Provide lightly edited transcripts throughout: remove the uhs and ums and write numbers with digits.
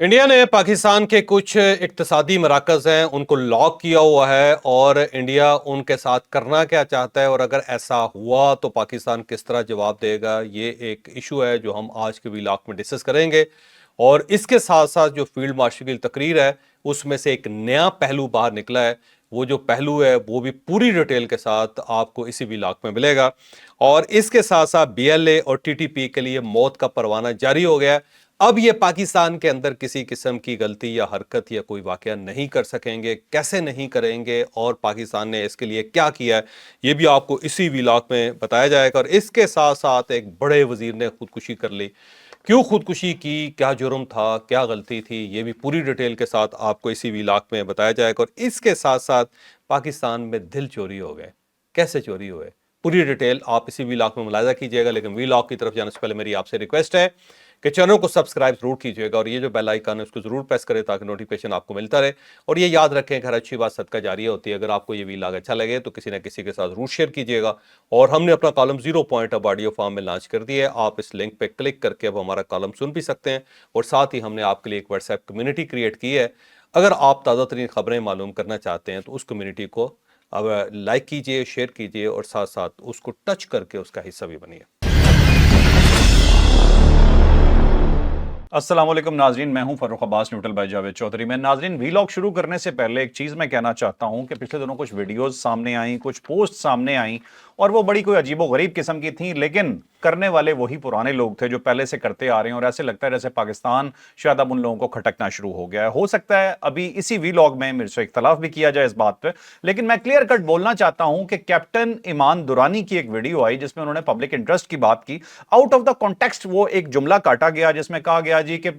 India ने पाकिस्तान के कुछ इक्तसादी मराकज़ हैं उनको लॉक किया हुआ है और इंडिया उनके साथ करना क्या चाहता है और अगर ऐसा हुआ तो पाकिस्तान किस तरह जवाब देगा, ये एक इशू है जो हम आज के व्लॉग में डिस्कस करेंगे। और इसके साथ साथ जो फील्ड मार्शल की तकरीर है उसमें से एक नया पहलू बाहर निकला है। वो जो पहलू है वो भी पूरी डिटेल के साथ आपको इसी व्लॉग में मिलेगा। और इसके साथ साथ बीएलए और टीटीपी के लिए मौत का परवाना जारी हो गया है। अब ये पाकिस्तान के अंदर किसी किस्म की गलती या हरकत या कोई वाकया नहीं कर सकेंगे, कैसे नहीं करेंगे और पाकिस्तान ने इसके लिए क्या किया है, ये भी आपको इसी व्लॉग में बताया जाएगा। और इसके साथ साथ एक बड़े वजीर ने खुदकुशी कर ली, क्यों खुदकुशी की, क्या जुर्म था, क्या गलती थी, ये भी पूरी डिटेल के साथ आपको इसी व्लॉग में बताया जाएगा। और इसके साथ साथ पाकिस्तान में दिल चोरी हो गए, कैसे चोरी हुए, पूरी डिटेल आप इसी व्लॉग में मुलाजा कीजिएगा। लेकिन व्लॉग की तरफ जाने से पहले मेरी आपसे रिक्वेस्ट है कि चैनल को सब्सक्राइब जरूर कीजिएगा और ये जो बेल आइकन है उसको जरूर प्रेस करें ताकि नोटिफिकेशन आपको मिलता रहे। और ये याद रखें कि हर अच्छी बात सदका जारिया होती है। अगर आपको ये व्लॉग अच्छा लगे तो किसी न किसी के साथ जरूर शेयर कीजिएगा। और हमने अपना कॉलम 0 पॉइंट अब ऑडियो फॉर्म में लॉन्च कर दिया है, आप इस लिंक पे क्लिक करके अब हमारा कॉलम सुन भी सकते हैं। और साथ ही हमने आपके लिए एक व्हाट्सएप कम्युनिटी क्रिएट की है। अगर आप ताज़ा तरीन खबरें मालूम करना चाहते हैं तो उस कम्युनिटी को अब लाइक कीजिए, शेयर कीजिए और साथ साथ उसको टच करके उसका हिस्सा भी बनिए। अस्सलाम वालेकुम नाजरीन, मैं हूं फर्रुख अब्बास न्यूट्रल बाय जावेद चौधरी। मैं नाजरीन व्लॉग शुरू करने से पहले एक चीज़ मैं कहना चाहता हूं कि पिछले दिनों कुछ वीडियोस सामने आई, कुछ पोस्ट सामने आई और वो बड़ी कोई अजीबो गरीब किस्म की थी, लेकिन करने वाले वही पुराने लोग थे जो पहले से करते आ रहे हैं। और ऐसे लगता है जैसे पाकिस्तान शायद अब उन लोगों को खटकना शुरू हो गया है। हो सकता है अभी इसी व्लॉग में मेरे से इख्तलाफ भी किया जाए इस बात पर, लेकिन मैं क्लियर कट बोलना चाहता हूं कि कैप्टन ईमान दुरानी की एक वीडियो आई जिसमें उन्होंने पब्लिक इंटरेस्ट की बात की। आउट ऑफ द कॉन्टेक्स्ट वो एक जुमला काटा गया जिसमें कहा गया जी कि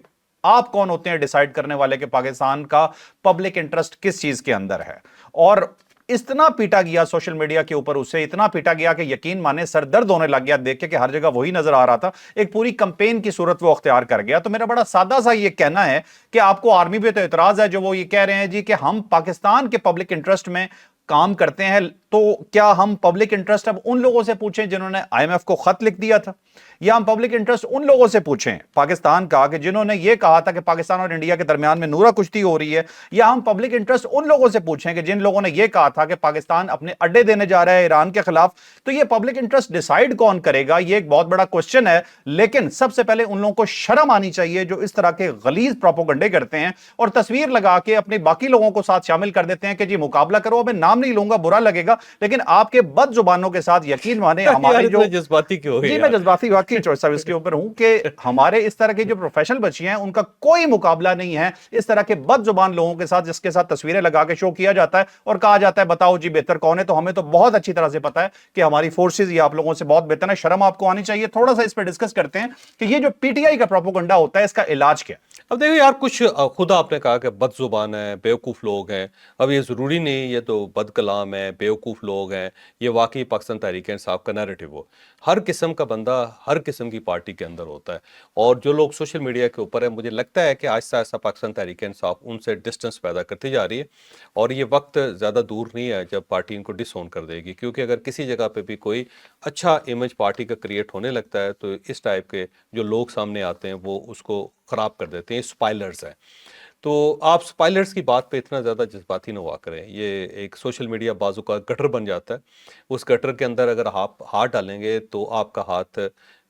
आप कौन होते हैं डिसाइड करने वाले कि पाकिस्तान का पब्लिक इंटरेस्ट किस चीज के अंदर है। और इतना पीटा गया सोशल मीडिया के ऊपर, उसे इतना पीटा गया कि यकीन माने सर दर्द होने लग गया देख के कि हर जगह वही नजर आ रहा था। एक पूरी कंपेन की सूरत वो अख्तियार कर गया। तो मेरा बड़ा सादा सा ये कहना है कि आपको आर्मी पे तो एतराज है जो वो ये कह रहे हैं जी कि हम पाकिस्तान के पब्लिक इंटरेस्ट में काम करते हैं। तो क्या हम पब्लिक इंटरेस्ट अब उन लोगों से पूछें जिन्होंने आईएमएफ को खत लिख दिया था, या हम पब्लिक इंटरेस्ट उन लोगों से पूछें पाकिस्तान का कि जिन्होंने यह कहा था कि पाकिस्तान और इंडिया के दरमियान में नूरा कुश्ती हो रही है, या हम पब्लिक इंटरेस्ट उन लोगों से पूछें कि जिन लोगों ने यह कहा था कि पाकिस्तान अपने अड्डे देने जा रहा है ईरान के खिलाफ। तो यह पब्लिक इंटरेस्ट डिसाइड कौन करेगा, यह एक बहुत बड़ा क्वेश्चन है। लेकिन सबसे पहले उन लोगों को शर्म आनी चाहिए जो इस तरह के गलीज प्रोपोगंडे करते हैं और तस्वीर लगा के अपने बाकी लोगों को साथ शामिल कर देते हैं कि जी मुकाबला करो। मैं नाम नहीं लूंगा, बुरा लगेगा, लेकिन आपके बद जुबानों के साथ यकीन माने हमारे जो जज्बाती क्यों हो गए जी मैं यार? जज्बाती वाकई चौधरी साहब इसके ऊपर हूं कि हमारे इस तरह के जो प्रोफेशनल बच्चे हैं उनका कोई मुकाबला नहीं है इस तरह के बद जुबान लोगों के साथ जिसके साथ तस्वीरें लगा के शो किया जाता है और कहा जाता है बताओ जी बेहतर कौन है। तो हमें तो बहुत अच्छी तरह से पता है कि हमारी फोर्सेज ये आप लोगों से बहुत बेहतर है। शर्म आपको आनी चाहिए। थोड़ा सा इस पर डिस्कस करते हैं कि ये जो पीटीआई का प्रोपोगंडा होता है इसका इलाज क्या। अब देखो यार, कुछ खुद आपने कहा कि बदजुबान है, बेवकूफ़ लोग हैं। अब ये ज़रूरी नहीं ये तो बद कलाम है, बेवकूफ़ लोग हैं, ये वाकई पाकिस्तान तहरीक इंसाफ का नैरेटिव हो। हर किस्म का बंदा हर किस्म की पार्टी के अंदर होता है। और जो लोग सोशल मीडिया के ऊपर है, मुझे लगता है कि आहिस्ता आहिस्ता पाकिस्तान तहरीक इंसाफ उनसे डिस्टेंस पैदा करती जा रही है। और ये वक्त ज़्यादा दूर नहीं है जब पार्टी इनको डिसोन कर देगी, क्योंकि अगर किसी जगह पे भी कोई अच्छा इमेज पार्टी का क्रिएट होने लगता है तो इस टाइप के जो लोग सामने आते हैं वो उसको ख़राब कर देते हैं। स्पाइलर्स हैं। तो आप स्पाइलर्स की बात पे इतना ज़्यादा जज्बाती ना हुआ करें। ये एक सोशल मीडिया बाजू का गटर बन जाता है। उस गटर के अंदर अगर आप हाथ डालेंगे तो आपका हाथ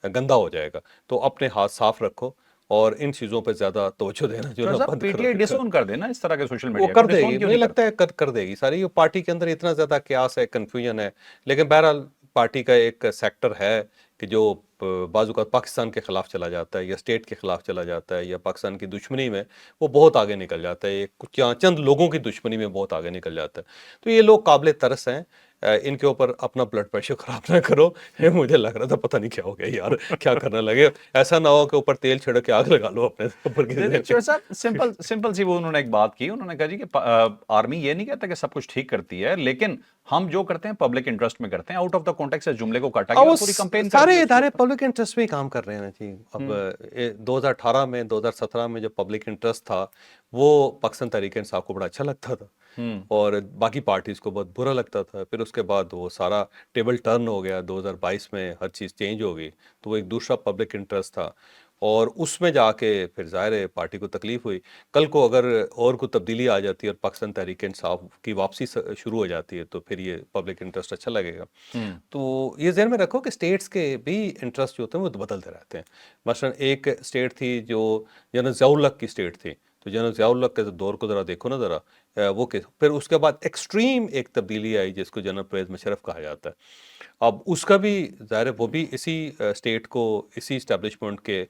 गंदा हो जाएगा। तो अपने हाथ साफ रखो और इन चीज़ों पे ज़्यादा तवज्जो देना जो चौधरी ना साहब बंद पीटीआई कर डिसोन कर देना इस तरह के सोशल वो मीडिया को, कर डिसोन देगी। क्यों मुझे नहीं लगता करते। है कर देगी सारी। ये पार्टी के अंदर इतना ज़्यादा क्यास है, कन्फ्यूजन है। लेकिन बहरहाल पार्टी का एक सेक्टर है कि जो बाज़-औक़ात पाकिस्तान के ख़िलाफ़ चला जाता है या स्टेट के ख़िलाफ़ चला जाता है या पाकिस्तान की दुश्मनी में वो बहुत आगे निकल जाता है। ये कुछ चंद लोगों की दुश्मनी में बहुत आगे निकल जाता है। तो ये लोग काबिल तरस हैं। इनके ऊपर अपना ब्लड प्रेशर ख़राब ना करो। ये मुझे लग रहा था पता नहीं क्या हो गया यार, क्या करने लगे। ऐसा ना हो कि ऊपर तेल छिड़क के आग लगा लो अपने ऊपर किसी नहीं दिन। चौधरी साहब सिंपल सिंपल सी वो उन्होंने एक बात की। उन्होंने कहा जी कि आर्मी ये नहीं कहता कि सब कुछ ठीक करती है, लेकिन हम जो करते हैं पब्लिक इंटरेस्ट में करते हैं। आउट ऑफ द कॉन्टेक्स्ट इस जुमले को काटा अब गया वो और पूरी कंपेन कर दी सारे उसके इदारे ऊपर। पब्लिक इंटरेस्ट में ही काम कर रहे हैं ना जी। अब 2018 में 2017 में जो पब्लिक इंटरेस्ट था वो पाकिस्तान तहरीक इंसाफ को बड़ा अच्छा लगता था हम्म। और बाकी पार्टीज को बहुत बुरा लगता था। फिर उसके बाद वो सारा टेबल टर्न हो गया, 2022 में हर चीज़ चेंज हो गई। तो वो एक दूसरा पब्लिक इंटरेस्ट था। اور اس میں جا کے پھر ظاہر ہے پارٹی کو تکلیف ہوئی. کل کو اگر اور کوئی تبدیلی آ جاتی ہے اور پاکستان تحریک انصاف کی واپسی شروع ہو جاتی ہے تو پھر یہ پبلک انٹرسٹ اچھا لگے گا. تو یہ ذہن میں رکھو کہ اسٹیٹس کے بھی انٹرسٹ جو ہوتے ہیں وہ بدلتے رہتے ہیں. مثلا ایک اسٹیٹ تھی جو جنرل ضیاء الحق کی اسٹیٹ تھی, تو جنرل ضیاء الحق کے دور کو ذرا دیکھو نا ذرا, وہ پھر اس کے بعد ایکسٹریم ایک تبدیلی آئی جس کو جنرل پرویز مشرف کہا جاتا ہے. اب اس کا بھی ظاہر ہے وہ بھی اسی اسٹیٹ کو, اسی اسٹیبلشمنٹ کے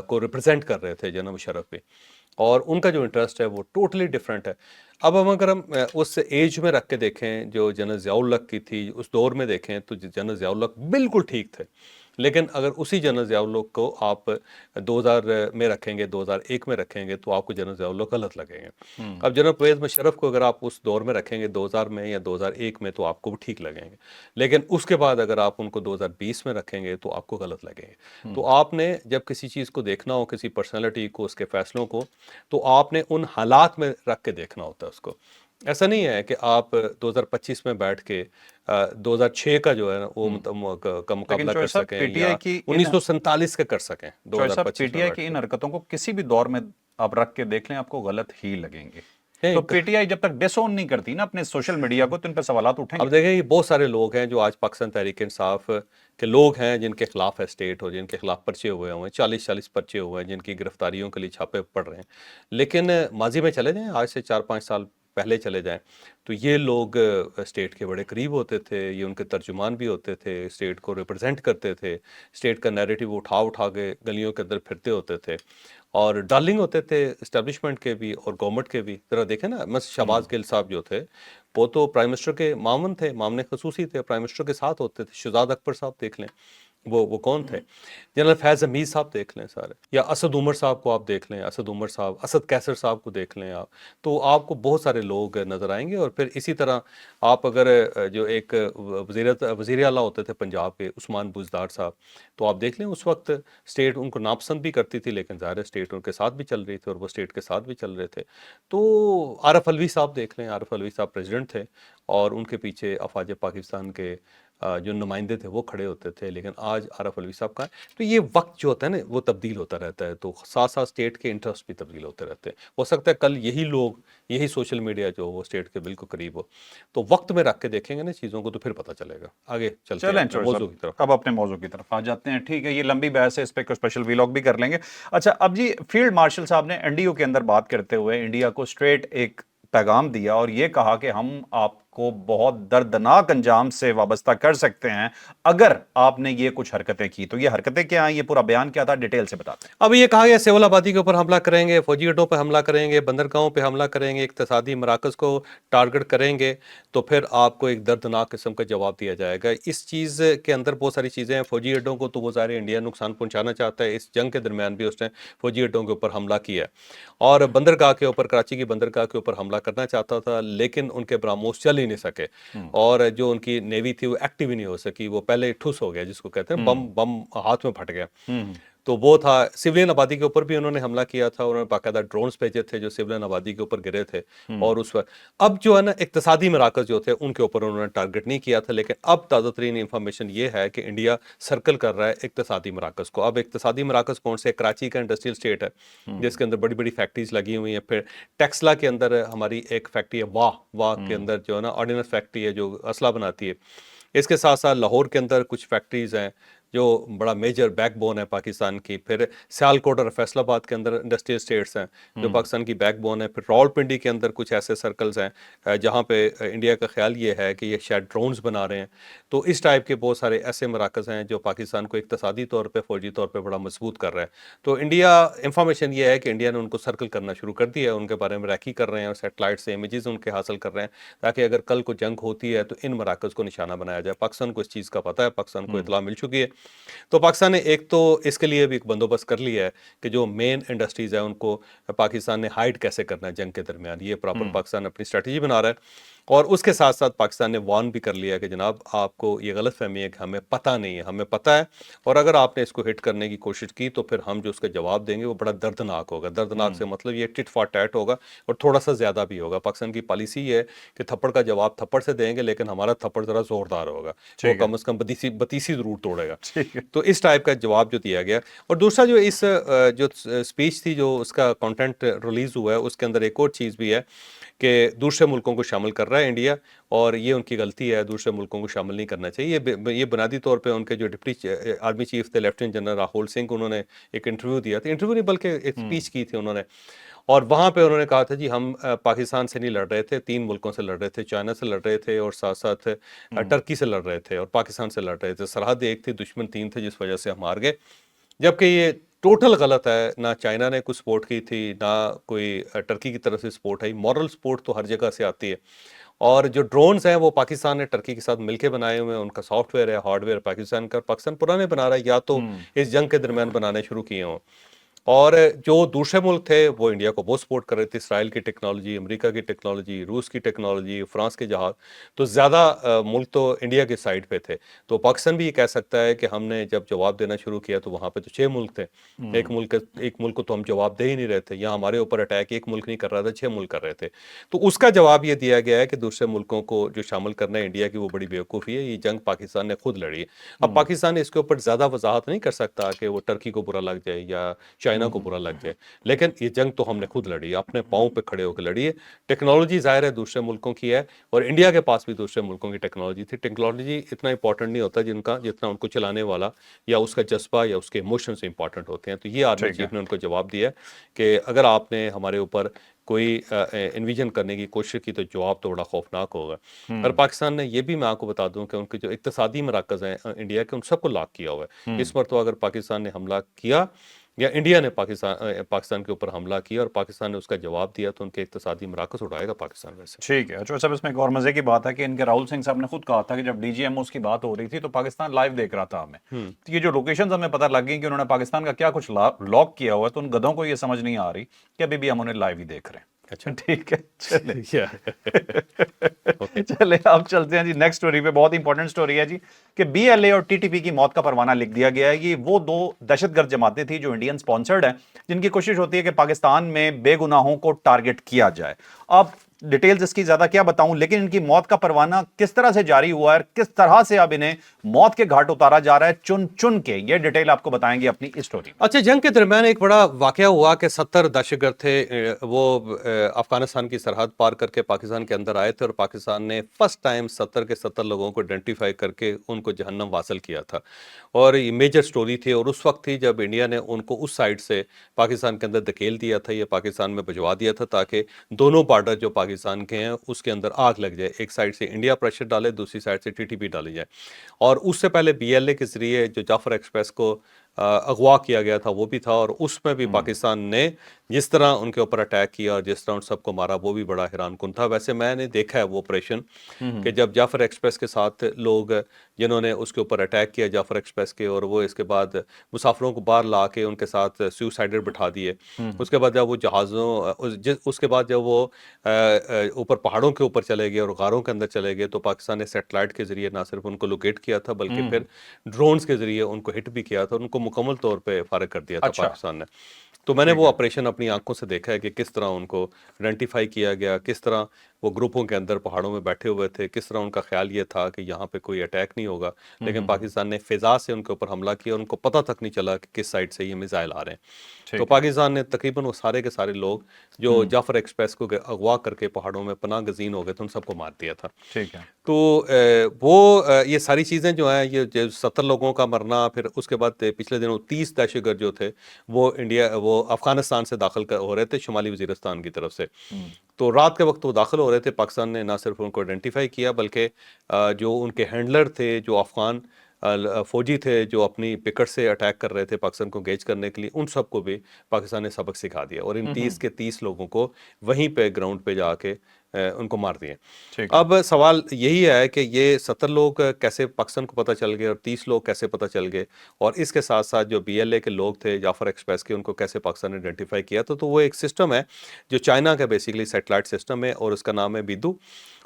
کو ریپرزینٹ کر رہے تھے جنرل مشرف بھی, اور ان کا جو انٹرسٹ ہے وہ ٹوٹلی ڈفرینٹ ہے. اب اگر ہم اس ایج میں رکھ کے دیکھیں جو جنرل ضیاء الحق کی تھی, اس دور میں دیکھیں تو جنرل ضیاء الحق بالکل ٹھیک تھے, لیکن اگر اسی جنرل ضیاء الحق کو آپ 2000 میں رکھیں گے, 2001 میں رکھیں گے تو آپ کو جنرل ضیاء الحق غلط لگیں گے. اب جنرل پرویز مشرف کو اگر آپ اس دور میں رکھیں گے 2000 میں یا 2001 میں تو آپ کو بھی ٹھیک لگیں گے, لیکن اس کے بعد اگر آپ ان کو 2020 میں رکھیں گے تو آپ کو غلط لگیں گے. تو آپ نے جب کسی چیز کو دیکھنا ہو, کسی پرسنالٹی کو, اس کے فیصلوں کو, تو آپ نے ان حالات میں رکھ کے دیکھنا ہوتا ہے اس کو. ایسا نہیں ہے کہ آپ 2025 میں بیٹھ کے 2006 کا جو ہے نا وہ کا لیکن مقابلہ چوہے کر صاحب سکیں پی ٹی یا آئی کی 1947 کا کر سکیں چوہے صاحب پی 2025 ٹی میں آئی بیٹھ کی کے. ان حرکتوں کو کسی بھی دور میں آپ رکھ کے دیکھ لیں آپ کو غلط ہی لگیں گے. نہیں، تو پی ٹی آئی جب تک ڈس اون نہیں کرتی نا اپنے سوشل میڈیا کو تو ان پہ سوالات اٹھیں گے. اب دیکھیں یہ بہت سارے لوگ ہیں جو آج پاکستان تحریک انصاف کے لوگ ہیں جن کے خلاف ہے اسٹیٹ, اور جن کے خلاف پرچے ہوئے ہیں, 40 پرچے ہوئے ہیں, جن کی گرفتاریوں کے لیے چھاپے پڑ رہے ہیں. لیکن ماضی میں چلے جائیں, آج سے 4-5 سال پہلے چلے جائیں, تو یہ لوگ اسٹیٹ کے بڑے قریب ہوتے تھے, یہ ان کے ترجمان بھی ہوتے تھے, اسٹیٹ کو ریپرزینٹ کرتے تھے, اسٹیٹ کا نیریٹو اٹھا کے گلیوں کے اندر پھرتے ہوتے تھے, اور ڈارلنگ ہوتے تھے اسٹیبلشمنٹ کے بھی اور گورنمنٹ کے بھی. ذرا دیکھیں نا, شہباز گل صاحب جو تھے وہ تو پرائم منسٹر کے معاون تھے, معاون خصوصی تھے, پرائم منسٹر کے ساتھ ہوتے تھے. شہزاد اکبر صاحب دیکھ لیں, وہ کون تھے. جنرل فیض حمید صاحب دیکھ لیں سارے, یا اسد عمر صاحب کو آپ دیکھ لیں, اسد عمر صاحب, اسد کیسر صاحب کو دیکھ لیں آپ, تو آپ کو بہت سارے لوگ نظر آئیں گے. اور پھر اسی طرح آپ اگر جو ایک وزیر اعلیٰ ہوتے تھے پنجاب کے, عثمان بزدار صاحب, تو آپ دیکھ لیں اس وقت اسٹیٹ ان کو ناپسند بھی کرتی تھی, لیکن ظاہر اسٹیٹ ان کے ساتھ بھی چل رہی تھی اور وہ اسٹیٹ کے ساتھ بھی چل رہے تھے. تو عارف علوی صاحب دیکھ لیں, عارف علوی صاحب پریزیڈنٹ تھے اور ان کے پیچھے افواج پاکستان کے جو نمائندے تھے وہ کھڑے ہوتے تھے, لیکن آج عارف علوی صاحب کا ہے. تو یہ وقت جو ہوتا ہے نا وہ تبدیل ہوتا رہتا ہے, تو ساتھ ساتھ اسٹیٹ کے انٹرسٹ بھی تبدیل ہوتے رہتے ہیں. ہو سکتا ہے کل یہی لوگ, یہی سوشل میڈیا جو وہ اسٹیٹ کے بالکل قریب ہو, تو وقت میں رکھ کے دیکھیں گے نا چیزوں کو تو پھر پتہ چلے گا. آگے چلتے ہیں اپنے موضوع کی طرف. اب اپنے موضوع کی طرف آ جاتے ہیں. ٹھیک ہے, یہ لمبی بحث ہے, اس پہ کوئی اسپیشل ویلاگ بھی کر لیں گے. اچھا, اب جی فیلڈ مارشل صاحب نے این ڈی او کے اندر بات کرتے ہوئے انڈیا کو اسٹریٹ ایک پیغام دیا اور یہ کہا کہ ہم آپ کو بہت دردناک انجام سے وابستہ کر سکتے ہیں اگر آپ نے یہ کچھ حرکتیں کی. تو یہ حرکتیں کیا ہیں, یہ پورا بیان کیا تھا, ڈیٹیل سے بتاتے ہیں. اب یہ کہا گیا سول آبادی کے اوپر حملہ کریں گے, فوجی اڈوں پہ حملہ کریں گے, بندرگاہوں پہ حملہ کریں گے, اقتصادی مراکز کو ٹارگٹ کریں گے, تو پھر آپ کو ایک دردناک قسم کا جواب دیا جائے گا. اس چیز کے اندر بہت ساری چیزیں ہیں. فوجی اڈوں کو تو وہ ظاہر انڈیا نقصان پہنچانا چاہتا ہے, اس جنگ کے درمیان بھی اس نے فوجی اڈوں کے اوپر حملہ کیا ہے, اور بندرگاہ کے اوپر, کراچی کی بندرگاہ کے اوپر حملہ کرنا چاہتا تھا, لیکن ان کے براموس چل ہی نہیں سکے, اور جو ان کی نیوی تھی وہ ایکٹیو ہی نہیں ہو سکی, وہ پہلے ٹھوس ہو گیا, جس کو کہتے ہیں بم ہاتھ میں پھٹ گیا. تو وہ تھا. سولین آبادی کے اوپر بھی انہوں نے حملہ کیا تھا, انہوں نے باقاعدہ ڈرونز بھیجے تھے جو سولین آبادی کے اوپر گرے تھے, اور اس وقت اب جو ہے نا اقتصادی مراکز جو تھے ان کے اوپر انہوں نے ٹارگٹ نہیں کیا تھا. لیکن اب تازہ ترین انفارمیشن یہ ہے کہ انڈیا سرکل کر رہا ہے اقتصادی مراکز کو. اب اقتصادی مراکز کون سے؟ کراچی کا انڈسٹریل اسٹیٹ ہے جس کے اندر بڑی بڑی فیکٹریز لگی ہوئی ہیں. پھر ٹیکسلا کے اندر ہماری ایک فیکٹری ہے, واہ کے اندر جو ہے نا آرڈیننس فیکٹری ہے جو اسلحہ بناتی ہے. اس کے ساتھ ساتھ لاہور کے اندر کچھ فیکٹریز ہیں جو بڑا میجر بیک بون ہے پاکستان کی. پھر سیالکوٹ اور فیصل آباد کے اندر انڈسٹریل اسٹیٹس ہیں جو پاکستان کی بیک بون ہے. پھر راولپنڈی کے اندر کچھ ایسے سرکلز ہیں جہاں پہ انڈیا کا خیال یہ ہے کہ یہ شاید ڈرونز بنا رہے ہیں. تو اس ٹائپ کے بہت سارے ایسے مراکز ہیں جو پاکستان کو اقتصادی طور پہ, فوجی طور پہ بڑا مضبوط کر رہا ہے. تو انڈیا, انفارمیشن یہ ہے کہ انڈیا نے ان کو سرکل کرنا شروع کر دیا ہے, ان کے بارے میں ریکی کر رہے ہیں اور سیٹلائٹ سے امیجز ان کے حاصل کر رہے ہیں, تاکہ اگر کل کو جنگ ہوتی ہے تو ان مراکز کو نشانہ بنایا جائے. پاکستان کو اس چیز کا پتہ ہے, پاکستان کو اطلاع مل چکی ہے. تو پاکستان نے ایک تو اس کے لیے بھی ایک بندوبست کر لیا ہے کہ جو مین انڈسٹریز ہیں ان کو پاکستان نے ہائڈ کیسے کرنا ہے جنگ کے درمیان, یہ پراپر پاکستان اپنی اسٹریٹجی بنا رہا ہے. اور اس کے ساتھ ساتھ پاکستان نے وارن بھی کر لیا کہ جناب آپ کو یہ غلط فہمی ہے کہ ہمیں پتہ نہیں ہے، ہمیں پتہ ہے، اور اگر آپ نے اس کو ہٹ کرنے کی کوشش کی تو پھر ہم جو اس کا جواب دیں گے وہ بڑا دردناک ہوگا. دردناک سے مطلب یہ ٹٹ فار ٹیٹ ہوگا اور تھوڑا سا زیادہ بھی ہوگا. پاکستان کی پالیسی یہ ہے کہ تھپڑ کا جواب تھپڑ سے دیں گے، لیکن ہمارا تھپڑ ذرا زوردار ہوگا، وہ کم از کم بتیسی ضرور توڑے گا. تو اس ٹائپ کا جواب جو دیا گیا. اور دوسرا جو اس جو اسپیچ تھی، جو اس کا کانٹینٹ ریلیز ہوا ہے، اس کے اندر ایک اور چیز بھی ہے کہ دوسرے ملکوں کو شامل کر رہا ہے انڈیا، اور یہ ان کی غلطی ہے، دوسرے ملکوں کو شامل نہیں کرنا چاہیے. یہ بنیادی طور پہ ان کے جو ڈپٹی آرمی چیف تھے لیفٹیننٹ جنرل راہول سنگھ، انہوں نے ایک انٹرویو دیا تھا، انٹرویو نہیں بلکہ ایک اسپیچ کی تھی انہوں نے، اور وہاں پہ انہوں نے کہا تھا جی ہم پاکستان سے نہیں لڑ رہے تھے، 3 ملکوں سے لڑ رہے تھے، چائنا سے لڑ رہے تھے اور ساتھ ساتھ ٹرکی سے لڑ رہے تھے اور پاکستان سے لڑ رہے تھے. سرحد ایک تھی، دشمن 3 تھے، جس وجہ سے ہم ہار گئے. جبکہ یہ ٹوٹل غلط ہے. نہ چائنا نے کوئی سپورٹ کی تھی، نہ کوئی ٹرکی کی طرف سے سپورٹ آئی. مورل سپورٹ تو ہر جگہ سے آتی ہے. اور جو ڈرونز ہیں وہ پاکستان نے ٹرکی کے ساتھ مل کے بنائے ہوئے ہیں، ان کا سافٹ ویئر ہے، ہارڈ ویئر پاکستان کا. پاکستان پرانے بنا رہا ہے، یا تو اس جنگ کے درمیان بنانے شروع کیے ہوں. اور جو دوسرے ملک تھے وہ انڈیا کو بہت سپورٹ کر رہے تھے، اسرائیل کی ٹیکنالوجی، امریکہ کی ٹیکنالوجی، روس کی ٹیکنالوجی، فرانس کے جہاز، تو زیادہ ملک تو انڈیا کے سائڈ پہ تھے. تو پاکستان بھی یہ کہہ سکتا ہے کہ ہم نے جب جواب دینا شروع کیا تو وہاں پہ تو 6 ملک تھے، ایک ملک کو تو ہم جواب دے ہی نہیں رہے تھے. یہاں ہمارے اوپر اٹیک ایک ملک نہیں کر رہا تھا، 6 ملک کر رہے تھے. تو اس کا جواب یہ دیا گیا ہے کہ دوسرے ملکوں کو جو شامل کرنا ہے انڈیا کی، وہ بڑی بیوقوفی ہے. یہ جنگ پاکستان نے خود لڑی ہے. اب پاکستان اس کے اوپر زیادہ وضاحت نہیں کر سکتا کہ وہ ٹرکی کو برا لگ جائے یا چائنا کو برا لگ جائے، لیکن یہ جنگ تو ہم نے خود لڑی ہے، اپنے پاؤں پہ کھڑے ہو کے لڑی ہے. ٹیکنالوجی ظاہر ہے دوسرے ملکوں کی ہے، اور انڈیا کے پاس بھی دوسرے ملکوں کی ٹیکنالوجی تھی. ٹیکنالوجی اتنا امپورٹنٹ نہیں ہوتا جتنا ان کو چلانے والا یا اس کا جذبہ یا اس کے ایموشنز امپورٹنٹ ہوتے ہیں. تو یہ آرمی چیف نے ان کو جواب دیا کہ اگر آپ نے ہمارے اوپر کوئی انویژن کرنے کی کوشش کی تو جواب تو بڑا خوفناک ہوگا. اور پاکستان نے یہ بھی میں آپ کو بتا دوں کہ ان کے جو اقتصادی مراکز ہیں انڈیا کے، ان سب کو لاک کیا ہوا ہے. اس مرتبہ اگر پاکستان نے حملہ کیا یا انڈیا نے پاکستان کے اوپر حملہ کیا اور پاکستان نے اس کا جواب دیا تو ان کے اقتصادی مراکز اڑائے گا پاکستان. ویسے ٹھیک ہے. اچھا صاحب، اس میں ایک اور مزے کی بات ہے کہ ان کے راہل سنگھ صاحب نے خود کہا تھا کہ جب ڈی جی ایم اوز کی بات ہو رہی تھی تو پاکستان لائیو دیکھ رہا تھا ہمیں. تو یہ جو لوکیشنز ہمیں پتہ لگ گئی کہ انہوں نے پاکستان کا کیا کچھ لاک کیا ہوا ہے، تو ان گدھوں کو یہ سمجھ نہیں آ رہی کہ ابھی بھی ہم انہیں لائیو ہی دیکھ رہے ہیں. اچھا ٹھیک ہے، چلے آپ چلتے ہیں جی نیکسٹ سٹوری پہ. بہت امپورٹنٹ سٹوری ہے جی کہ بی ایل اے اور ٹی ٹی پی کی موت کا پروانہ لکھ دیا گیا ہے. یہ وہ 2 دہشت گرد جماعتیں تھیں جو انڈین سپانسرڈ ہیں، جن کی کوشش ہوتی ہے کہ پاکستان میں بے گناہوں کو ٹارگٹ کیا جائے. اب ڈیٹیلز اس کی زیادہ کیا بتاؤں، لیکن ان کی موت کا پروانہ کس طرح سے جاری ہوا ہے اور کس طرح سے اب انہیں موت کے گھاٹ اتارا جا رہا ہے چن چن کے، یہ ڈیٹیل آپ کو بتائیں گے اپنی اس سٹوری میں. اچھا، جنگ کے درمیان ایک بڑا واقعہ ہوا کہ 70 دہشت گرد تھے، وہ افغانستان کی سرحد پار کر کے پاکستان کے اندر آئے تھے، اور پاکستان نے فرسٹ ٹائم 70 کے 70 لوگوں کو آئیڈینٹیفائی کر کے ان کو جہنم واصل کیا تھا. اور یہ میجر سٹوری تھی، اور اس وقت تھی جب انڈیا نے ان کو اس سائڈ سے پاکستان کے اندر دھکیل دیا تھا، یہ پاکستان میں بھجوا دیا تھا تاکہ دونوں بارڈر جو پاکستان کے ہیں اس کے اندر آگ لگ جائے. ایک سائڈ سے انڈیا پریشر ڈالے، دوسری سائڈ سے ٹی ٹی پی ڈالی جائے. اور اس سے پہلے بی ایل اے کے ذریعے جو جعفر ایکسپریس کو اغوا کیا گیا تھا وہ بھی تھا، اور اس میں بھی پاکستان نے جس طرح ان کے اوپر اٹیک کیا اور جس طرح ان سب کو مارا وہ بھی بڑا حیران کن تھا. ویسے میں نے دیکھا ہے وہ آپریشن کہ جب جعفر ایکسپریس کے ساتھ لوگ جنہوں نے اس کے اوپر اٹیک کیا جعفر ایکسپریس کے، اور وہ اس کے بعد مسافروں کو باہر لا کے ان کے ساتھ سیوسائڈر بٹھا دیے. اس کے بعد جب وہ جہازوں اس کے بعد جب وہ اوپر پہاڑوں کے اوپر چلے گئے اور غاروں کے اندر چلے گئے، تو پاکستان نے سیٹلائٹ کے ذریعے نہ صرف ان کو لوکیٹ کیا تھا بلکہ پھر ڈرونز کے ذریعے ان کو ہٹ بھی کیا تھا، ان کو مکمل طور پہ فارغ کر دیا تھا پاکستان نے. تو میں نے وہ آپریشن اپنی آنکھوں سے دیکھا ہے کہ کس طرح ان کو آئیڈینٹیفائی کیا گیا، کس طرح وہ گروپوں کے اندر پہاڑوں میں بیٹھے ہوئے تھے، کس طرح ان کا خیال یہ تھا کہ یہاں پہ کوئی اٹیک نہیں ہوگا، لیکن پاکستان نے فضا سے ان کے اوپر حملہ کیا اور ان کو پتہ تک نہیں چلا کہ کس سائڈ سے یہ میزائل آ رہے ہیں. تو پاکستان نے تقریباً وہ سارے کے سارے لوگ جو جعفر ایکسپریس کو اغوا کر کے پہاڑوں میں پناہ گزین ہو گئے تھے ان سب کو مار دیا تھا. ٹھیک ہے. تو وہ یہ ساری چیزیں جو ہیں، یہ 70 لوگوں کا مرنا، پھر اس کے بعد پچھلے دنوں 30 دہشت گرد جو تھے وہ افغانستان سے داخل ہو رہے تھے شمالی وزیرستان کی طرف سے. تو رات کے وقت وہ داخل ہو رہے تھے. پاکستان نے نہ صرف ان کو آئیڈینٹیفائی کیا بلکہ جو ان کے ہینڈلر تھے، جو افغان فوجی تھے جو اپنی پکٹ سے اٹیک کر رہے تھے پاکستان کو انگیج کرنے کے لیے، ان سب کو بھی پاکستان نے سبق سکھا دیا، اور ان 30 کے 30 لوگوں کو وہیں پہ گراؤنڈ پہ جا کے उनको मार दिए। ठीक है। अब सवाल यही है कि ये 70 लोग कैसे पाकिस्तान को पता चल गए और 30 लोग कैसे पता चल गए, और इसके साथ साथ जो बीएलए के लोग थे जाफर एक्सप्रेस के, उनको कैसे पाकिस्तान ने आइडेंटिफाई किया। तो वो एक सिस्टम है जो चाइना का बेसिकली सैटेलाइट सिस्टम है, और उसका नाम है बीदू।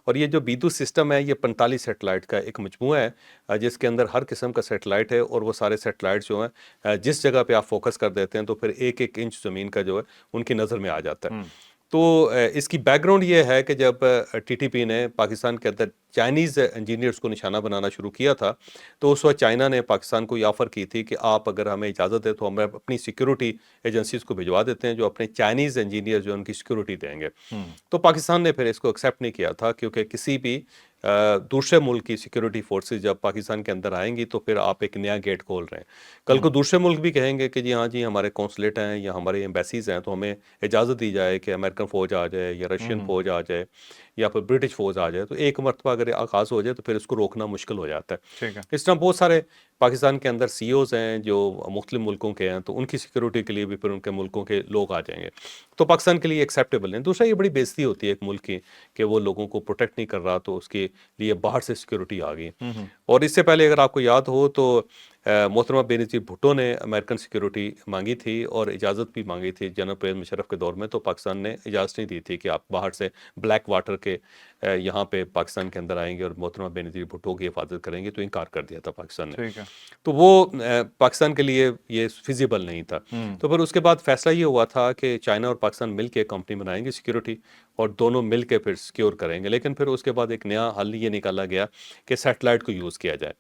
और ये जो बीदू सिस्टम है ये 45 सैटेलाइट का एक मजमूआ है, जिसके अंदर हर किस्म का सैटेलाइट है, और वो सारे सैटेलाइट जो हैं जिस जगह पे आप फोकस कर देते हैं तो फिर एक एक इंच ज़मीन का जो है उनकी नज़र में आ जाता है। तो इसकी बैकग्राउंड ये है कि जब टीटीपी ने पाकिस्तान के अंदर चाइनीज़ इंजीनियर्स को निशाना बनाना शुरू किया था, तो उस वक्त चाइना ने पाकिस्तान को ये ऑफ़र की थी कि आप अगर हमें इजाज़त दें तो हम अपनी सिक्योरिटी एजेंसीज़ को भिजवा देते हैं जो अपने चाइनीज़ इंजीनियर जो उनकी सिक्योरिटी देंगे। तो पाकिस्तान ने फिर इसको एक्सेप्ट नहीं किया था, क्योंकि किसी भी दूसरे मुल्क की सिक्योरिटी फोर्सेस जब पाकिस्तान के अंदर आएंगी तो फिर आप एक नया गेट खोल रहे हैं। कल को दूसरे मुल्क भी कहेंगे कि जी हाँ जी, हमारे कौंसलेट हैं या हमारे एम्बेसीज हैं, तो हमें इजाज़त दी जाए कि अमेरिकन फ़ौज आ जाए या रशियन फ़ौज आ जाए या फिर ब्रिटिश फ़ौज आ जाए। तो एक मरतबा अगर आगाज़ हो जाए तो फिर उसको रोकना मुश्किल हो जाता है। ठीक है। इस तरह बहुत सारे पाकिस्तान के अंदर सीईओज़ हैं जो मुख्तलिफ मुल्कों के हैं, तो उनकी सिक्योरिटी के लिए भी फिर उनके मुल्कों के लोग आ जाएंगे। तो पाकिस्तान के लिए एक्सेप्टेबल नहीं। दूसरा, ये बड़ी बेइज्जती होती है एक मुल्क की कि वो लोगों को प्रोटेक्ट नहीं कर रहा, तो उसके लिए बाहर से सिक्योरिटी आ गई। और इससे पहले अगर आपको याद हो तो मोहतरमा बेनज़ीर भुट्टो ने अमेरिकन सिक्योरिटी मांगी थी और इजाज़त भी मांगी थी जनरल परवेज़ मुशर्रफ के दौर में, तो पाकिस्तान ने इजाज़त नहीं दी थी कि आप बाहर से ब्लैक वाटर के यहाँ पे पाकिस्तान के अंदर आएंगे और मोहतरमा बेनज़ीर भुट्टो की हिफाजत करेंगे, तो इनकार कर दिया था पाकिस्तान ने। ठीक है। तो वो पाकिस्तान के लिए ये फिजिबल नहीं था। तो फिर उसके बाद फैसला ये हुआ था कि चाइना और पाकिस्तान मिल के कंपनी बनाएंगे सिक्योरिटी, और दोनों मिल के फिर सिक्योर करेंगे। लेकिन फिर उसके बाद एक नया हल ये निकाला गया कि सैटेलाइट को यूज़ किया जाए।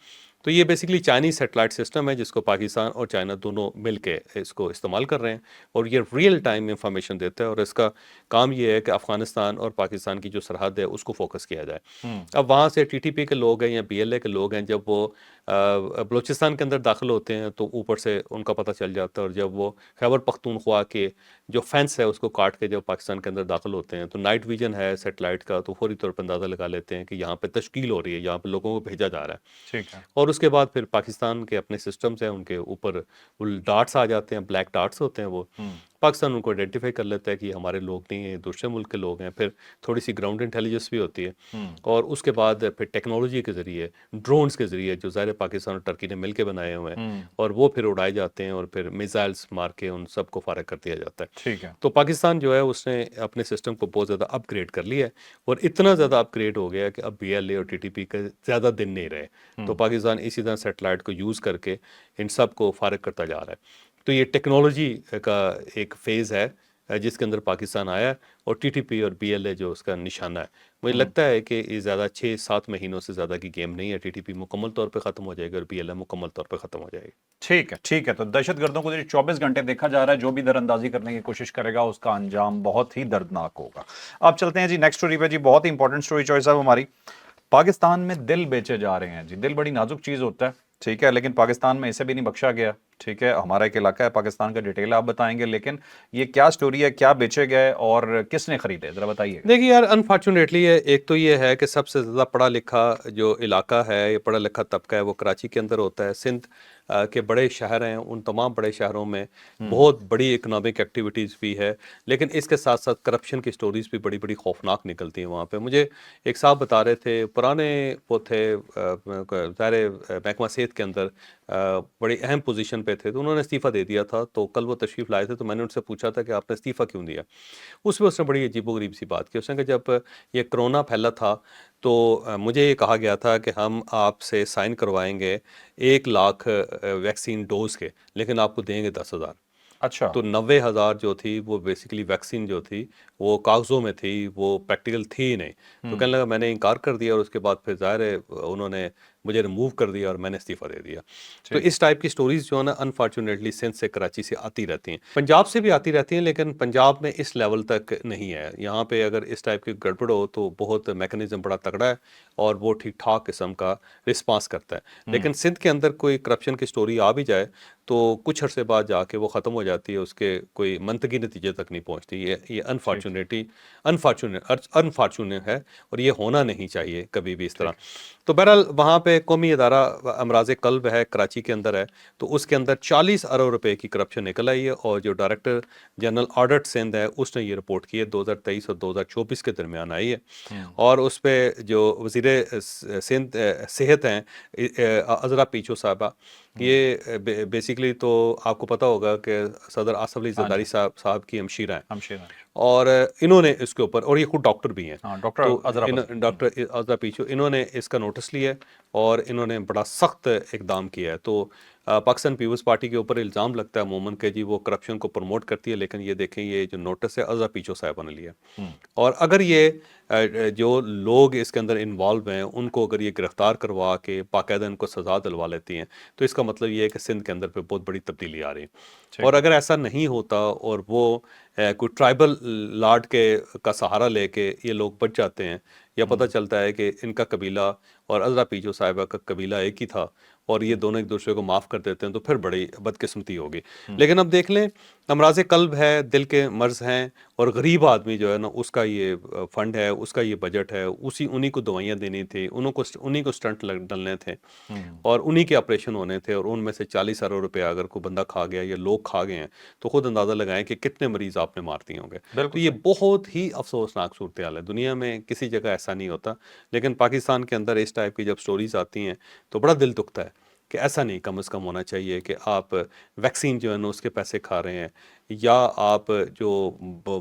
तो ये बेसिकली चाइनीज़ सैटेलाइट सिस्टम है जिसको पाकिस्तान और चाइना दोनों मिल के इसको इस्तेमाल कर रहे हैं, और ये रियल टाइम इंफॉर्मेशन देता है, और इसका काम ये है कि अफ़गानिस्तान और पाकिस्तान की जो सरहद है उसको फोकस किया जाए। अब वहाँ से टीटीपी के लोग हैं या बीएलए के लोग हैं, जब वो बलूचिस्तान के अंदर दाखिल होते हैं तो ऊपर से उनका पता चल जाता है, और जब वो खैबर पख्तूनख्वा के जो फेंस है उसको काट के जब पाकिस्तान के अंदर दाखिल होते हैं तो नाइट विजन है सैटेलाइट का, तो फौरी तौर पर अंदाज़ा लगा लेते हैं कि यहाँ पे तश्कील हो रही है, यहाँ पे लोगों को भेजा जा रहा है। ठीक है। और उसके बाद फिर पाकिस्तान के अपने सिस्टम्स हैं, उनके ऊपर वो डार्ट्स आ जाते हैं, ब्लैक डार्ट्स होते हैं वो। पाकिस्तान उनको आइडेंटिफाई कर लेता है कि ये हमारे लोग नहीं हैं, दूसरे मुल्क के लोग हैं। फिर थोड़ी सी ग्राउंड इंटेलिजेंस भी होती है, और उसके बाद फिर टेक्नोलॉजी के ज़रिए, ड्रोन्स के ज़रिए जो ज़ाहिर पाकिस्तान और टर्की ने मिल के बनाए हुए हैं, और वो फिर उड़ाए जाते हैं और फिर मिसाइल्स मार के उन सबको फारग कर दिया जाता है। ठीक है। तो पाकिस्तान जो है उसने अपने सिस्टम को बहुत ज़्यादा अपग्रेड कर लिया है, और इतना ज़्यादा अपग्रेड हो गया है कि अब बीएलए और टीटीपी के ज़्यादा दिन नहीं रहे। तो पाकिस्तान इसी तरह सैटेलाइट को यूज़ करके इन सब को फारग करता जा रहा है। तो ये टेक्नोलॉजी का एक फ़ेज़ है जिसके अंदर पाकिस्तान आया है, और टीटीपी और बीएलए जो उसका निशाना है। मुझे लगता है कि ये ज़्यादा 6-7 महीनों से ज़्यादा की गेम नहीं है। टीटीपी मुकम्मल तौर पे ख़त्म हो जाएगी और बीएलए मुकम्मल तौर पे ख़त्म हो जाएगी। ठीक है। ठीक है। तो दहशतगर्दों को 24 घंटे देखा जा रहा है, जो भी दरअंदाजी करने की कोशिश करेगा उसका अंजाम बहुत ही दर्दनाक होगा। अब चलते हैं जी नेक्स्ट स्टोरी पे जी, बहुत ही इंपॉर्टेंट स्टोरी चॉइस है हमारी। पाकिस्तान में दिल बेचे जा रहे हैं जी। दिल बड़ी नाजुक चीज होता है, ठीक है, लेकिन पाकिस्तान में इसे भी नहीं बख्शा गया। ठीक है, हमारा एक इलाका है पाकिस्तान का, डिटेल आप बताएंगे, लेकिन ये क्या स्टोरी है, क्या बेचे गए और किसने खरीदे, जरा बताइए। देखिए यार, अनफॉर्चुनेटली एक तो ये है कि सबसे ज़्यादा पढ़ा लिखा जो इलाका है, ये पढ़ा लिखा तबका है, वो कराची के अंदर होता है। सिंध के बड़े शहर हैं, उन तमाम बड़े शहरों में बहुत बड़ी इकोनॉमिक एक्टिविटीज़ भी है, लेकिन इसके साथ साथ करप्शन की स्टोरीज़ भी बड़ी बड़ी खौफनाक निकलती हैं वहाँ पे। मुझे एक साहब बता रहे थे, पुराने वो थे ज़ाहिर महकमा सेहत के अंदर बड़ी अहम पोजीशन पे थे, तो उन्होंने इस्तीफ़ा दे दिया था। तो कल वो तशरीफ़ लाए थे, तो मैंने उनसे पूछा था कि आपने इस्तीफ़ा क्यों दिया। उसमें उसने बड़ी अजीबोगरीब सी बात की। उसने कहा जब ये कोरोना फैला था तो मुझे ये कहा गया था कि हम आपसे साइन करवाएंगे 1 लाख वैक्सीन डोज के, लेकिन आपको देंगे 10,000। अच्छा। तो 90,000 जो थी वो बेसिकली वैक्सीन जो थी वो कागज़ों में थी, वो प्रैक्टिकल थी ही नहीं। तो कहने लगा मैंने इनकार कर दिया, और उसके बाद फिर ज़ाहिर है उन्होंने मुझे रिमूव कर दिया और मैंने इस्तीफ़ा दे दिया। तो ठीक। इस टाइप की स्टोरीज़ जो है ना, अनफॉर्चुनेटली सिंध से कराची से आती रहती हैं, पंजाब से भी आती रहती हैं, लेकिन पंजाब में इस लेवल तक नहीं है। यहाँ पे अगर इस टाइप की गड़बड़ हो तो बहुत मैकेनिज़्म बड़ा तगड़ा है और वो ठीक ठाक किस्म का रिस्पांस करता है। लेकिन सिंध के अंदर कोई करप्शन की स्टोरी आ भी जाए तो कुछ अरसे बाद जाके वो ख़त्म हो जाती है, उसके कोई मंतकी नतीजे तक नहीं पहुँचती। ये अनफॉर्चुनेट है, और ये होना नहीं चाहिए कभी भी इस तरह। तो बहरहाल वहाँ पे पे कौमी इदारा अमराज कल्ब है, कराची के अंदर है, तो उसके अंदर 40 अरब रुपए की करप्शन निकल आई है। और जो डायरेक्टर जनरल ऑडिट सिंध है उसने ये रिपोर्ट की है, 2023 और 2024 के दरमियान आई है। और उस पे जो वज़ीर सिंध सेहत हैं अज़रा पीछो साहबा, ये बेसिकली तो आपको पता होगा कि सदर आसफ अली हाँ जरदारी जी, साहब की हमशीरा हैं। हमशीरा। और इन्होंने इसके ऊपर, और ये खुद डॉक्टर भी हैं, हाँ, डॉक्टर तो अजरा बजर। डॉक्टर अज़रा पीछू, इन्होंने इसका नोटिस लिया है और इन्होंने बड़ा सख्त इकदाम किया है। तो पाकिस्तान पीपल्स पार्टी के ऊपर इल्ज़ाम लगता है अमूमन कि जी वो करप्शन को प्रमोट करती है, लेकिन ये देखें ये जो नोटिस है अज़रा पीछो साहबा ने लिया। और अगर ये जो लोग इसके अंदर इन्वॉल्व हैं उनको अगर ये गिरफ्तार करवा के बाकायदा इनको सज़ा दिलवा लेती हैं, तो इसका मतलब ये है कि सिंध के अंदर पे बहुत बड़ी तब्दीली आ रही है। ठीक और अगर ऐसा नहीं होता और वो कोई ट्राइबल लॉर्ड के का सहारा लेके ये लोग बच जाते हैं, या पता चलता है कि इनका कबीला और अज़रा पीछो साहिबा का कबीला एक ही था और ये दोनों एक दूसरे को माफ़ कर देते हैं, तो फिर बड़ी बदकिस्मती होगी। लेकिन अब देख लें, अमराज कल्ब है, दिल के मर्ज़ हैं, और गरीब आदमी जो है ना उसका ये फंड है, उसका ये बजट है, उन्हीं को दवाइयाँ देनी थी, उन्हीं को स्टंट डलने थे और उन्हीं के ऑपरेशन होने थे। और उनमें से 40 अरब रुपए अगर कोई बंदा खा गया या लोग खा गए हैं, तो खुद अंदाज़ा लगाएं कि कितने मरीज़ आपने मार दिए होंगे। तो बिल्कुल ये सही। बहुत ही अफसोसनाक सूरत हाल है। दुनिया में किसी जगह ऐसा नहीं होता, लेकिन पाकिस्तान के अंदर इस टाइप की जब स्टोरीज आती हैं तो बड़ा दिल दुखता है कि ऐसा नहीं कम से कम होना चाहिए कि आप वैक्सीन जो है ना उसके पैसे खा रहे हैं, या आप जो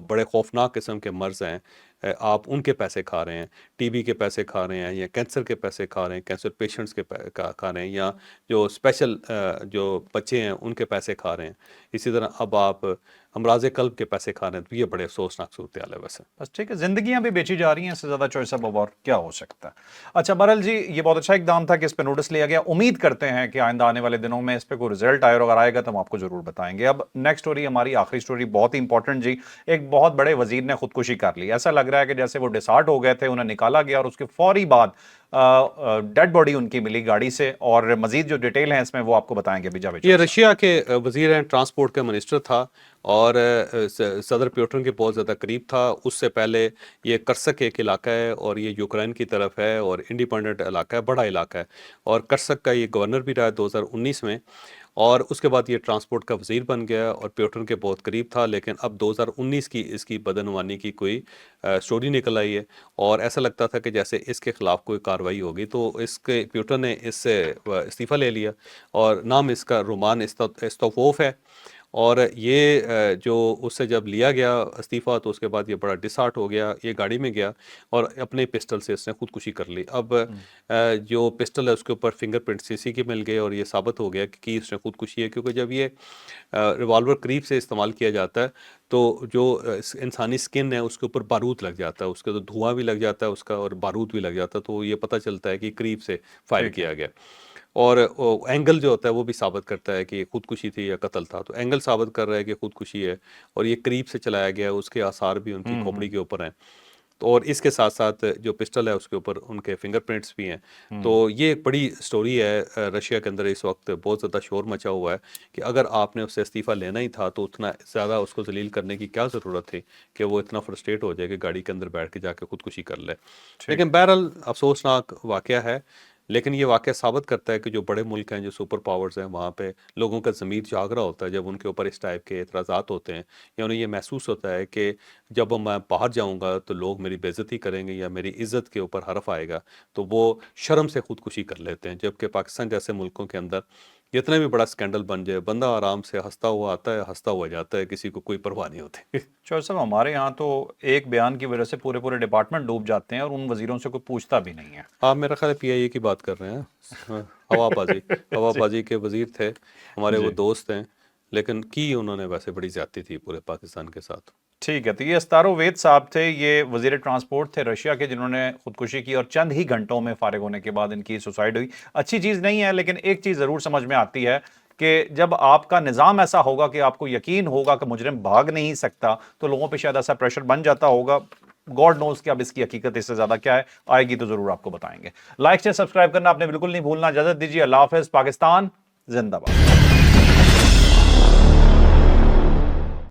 बड़े खौफनाक किस्म के मर्ज़ हैं आप उनके पैसे खा रहे हैं, टीबी के पैसे खा रहे हैं, या कैंसर के पैसे खा रहे हैं, कैंसर पेशेंट्स के खा रहे हैं, या जो स्पेशल जो बच्चे हैं उनके पैसे खा रहे हैं। इसी तरह अब आप अमराज कल्ब के पैसे खा रहे हैं, तो ये बड़े अफसोसनाक सूरत हाल है वैसे। बस ठीक है, जिंदगियां भी बेची जा रही हैं, इससे ज्यादा चॉइस अब और क्या हो सकता है। अच्छा बहरहाल जी, ये बहुत अच्छा इकदाम था कि इस पे नोटिस लिया गया। उम्मीद करते हैं कि आइंदा आने वाले दिनों में इस पे कोई रिजल्ट आए, और अगर आएगा तो हम आपको जरूर बताएंगे। अब नेक्स्ट स्टोरी, हमारी आखिरी स्टोरी, बहुत ही इंपॉर्टेंट जी। एक बहुत बड़े वजीर ने खुदकुशी कर ली। ऐसा लग रहा है कि जैसे वो डिसार्ट हो गए थे, उन्हें निकाला गया और उसके फौरी बाद डेड बॉडी उनकी मिली गाड़ी से। और मजीद जो डिटेल है इसमें वो आपको बताएंगे अभी जावेद ये चौधरी साहब। रशिया के वजीर हैं, ट्रांसपोर्ट का मिनिस्टर था, और सदर प्यूटन के बहुत ज़्यादा करीब था। उससे पहले ये कर्सक एक इलाका है और ये यूक्रेन की तरफ है और इंडिपेंडेंट इलाका है, बड़ा इलाका है। और कर्सक का ये गवर्नर भी रहा है 2019 में, और उसके बाद ये ट्रांसपोर्ट का वजीर बन गया और प्यूटन के बहुत करीब था। लेकिन अब 2019 की इसकी बदनवानी की कोई स्टोरी निकल आई है, और ऐसा लगता था कि जैसे इसके खिलाफ कोई कार्रवाई होगी, तो इसके प्यूटन ने इससे इस्तीफ़ा ले लिया, और नाम इसका रोमान इस्तोफोफ है। और ये जो उससे जब लिया गया इस्तीफ़ा, तो उसके बाद ये बड़ा डिसहार्ट हो गया, ये गाड़ी में गया और अपने पिस्टल से इसने खुदकुशी कर ली। अब जो पिस्टल है उसके ऊपर फिंगरप्रिंट सीसी के मिल गए और ये साबित हो गया कि इसने खुदकुशी है, क्योंकि जब ये रिवॉल्वर करीब से इस्तेमाल किया जाता है तो जो इंसानी स्किन है उसके ऊपर बारूद लग जाता है, उसके तो धुआं भी लग जाता है उसका और बारूद भी लग जाता है, तो ये पता चलता है कि करीब से फायर ठीक है। किया गया। और एंगल जो होता है वो भी साबित करता है कि ये खुदकुशी थी या कत्ल था, तो एंगल साबित कर रहा है कि खुदकुशी है, और ये करीब से चलाया गया है, उसके आसार भी उनकी खोपड़ी के ऊपर हैं। तो और इसके साथ साथ जो पिस्टल है उसके ऊपर उनके फिंगरप्रिंट्स भी हैं। तो ये एक बड़ी स्टोरी है। रशिया के अंदर इस वक्त बहुत ज़्यादा शोर मचा हुआ है कि अगर आपने उससे इस्तीफ़ा लेना ही था तो उतना ज़्यादा उसको जलील करने की क्या ज़रूरत थी कि वो इतना फ्रस्ट्रेट हो जाए कि गाड़ी के अंदर बैठ के जाके खुदकुशी कर ले। ठीक। लेकिन बहरहाल अफसोसनाक वाक़या है, लेकिन ये वाक़या साबित करता है कि जो बड़े मुल्क हैं, जो सुपर पावर्स हैं, वहाँ पे लोगों का ज़मीर जाग रहा होता है जब उनके ऊपर इस टाइप के एतराज़ात होते हैं, या उन्हें ये महसूस होता है कि जब मैं बाहर जाऊँगा तो लोग मेरी बेइज़्ज़ती करेंगे या मेरी इज़्ज़त के ऊपर हर्फ़ आएगा, तो वो शर्म से खुदकुशी कर लेते हैं। जबकि पाकिस्तान जैसे मुल्कों के अंदर जितना भी बड़ा स्कैंडल बन जाए, बंदा आराम से हँसता हुआ आता है, हँसता हुआ जाता है, किसी को कोई परवाह नहीं होती। चौधरी साहब, हमारे यहाँ तो एक बयान की वजह से पूरे पूरे डिपार्टमेंट डूब जाते हैं और उन वजीरों से कोई पूछता भी नहीं है। आप मेरा ख्याल है पीआईए की बात कर रहे हैं। हाँ, हवाबाजी जी। हवाबाजी के वजीर थे हमारे, वो जी दोस्त हैं, लेकिन की उन्होंने वैसे बड़ी ज्यादती थी पूरे पाकिस्तान के साथ। ठीक है, तो ये अस्तारो वेद साहब थे, ये वजीर ट्रांसपोर्ट थे रशिया के, जिन्होंने खुदकुशी की और चंद ही घंटों में फारिग होने के बाद इनकी सुसाइड हुई। अच्छी चीज़ नहीं है, लेकिन एक चीज़ ज़रूर समझ में आती है कि जब आपका निज़ाम ऐसा होगा कि आपको यकीन होगा कि मुजरिम भाग नहीं सकता, तो लोगों पे शायद ऐसा प्रेशर बन जाता होगा। गॉड नोज कि अब इसकी हकीकत इससे ज़्यादा क्या है, आएगी तो ज़रूर आपको बताएंगे। लाइक से सब्सक्राइब करना आपने बिल्कुल नहीं भूलना। इजाज़त दीजिए, अल्लाह हाफ़िज़। पाकिस्तान जिंदाबाद।